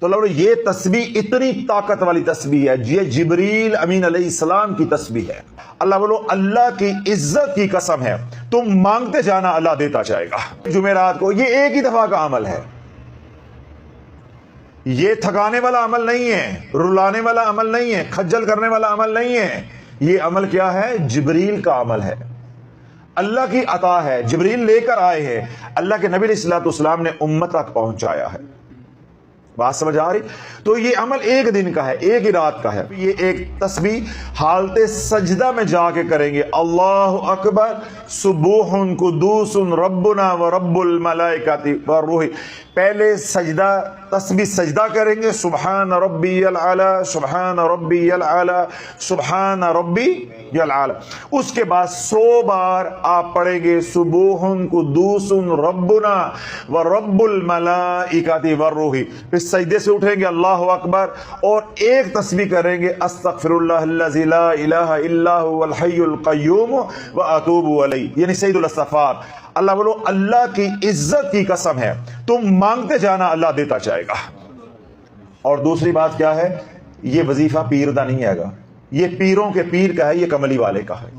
تو اللہ بولو یہ تسبیح اتنی طاقت والی تسبیح ہے، یہ جبریل امین علیہ السلام کی تسبیح ہے۔ اللہ بولو اللہ کی عزت کی قسم ہے، تم مانگتے جانا اللہ دیتا جائے گا۔ جمعرات کو یہ ایک ہی دفعہ کا عمل ہے، یہ تھکانے والا عمل نہیں ہے، رلانے والا عمل نہیں ہے، کھجل کرنے والا عمل نہیں ہے۔ یہ عمل کیا ہے؟ جبریل کا عمل ہے، اللہ کی عطا ہے، جبریل لے کر آئے ہیں، اللہ کے نبی علیہ الصلوۃ والسلام نے امت تک پہنچایا ہے۔ بات سمجھ آ رہی؟ تو یہ عمل ایک دن کا ہے، ایک ہی رات کا ہے۔ یہ ایک تسبیح حالت سجدہ میں جا کے کریں گے، اللہ اکبر سبوح قدوس ربنا و رب الملائکۃ والروح۔ پہلے سجدہ تسبیح سجدہ کریں گے، سبحان ربی العلی سبحان ربی العلی سبحان ربی العلی۔ اس کے بعد 100 بار آپ پڑھیں گے سبوح قدوس ربنا و رب الملائکۃ والروح۔ پھر سجدے سے اٹھیں گے اللہ اکبر، اور ایک تسبیح کریں گے استغفر اللہ الذی لا الہ الا هو الحی القیوم واتوب الیہ، یعنی سید الاستغفار۔ اللہ بولو اللہ کی عزت کی قسم ہے، تم مانگتے جانا اللہ دیتا جائے گا۔ اور دوسری بات کیا ہے؟ یہ وظیفہ پیر دا نہیں ہے گا، یہ پیروں کے پیر کا ہے، یہ کملی والے کا ہے۔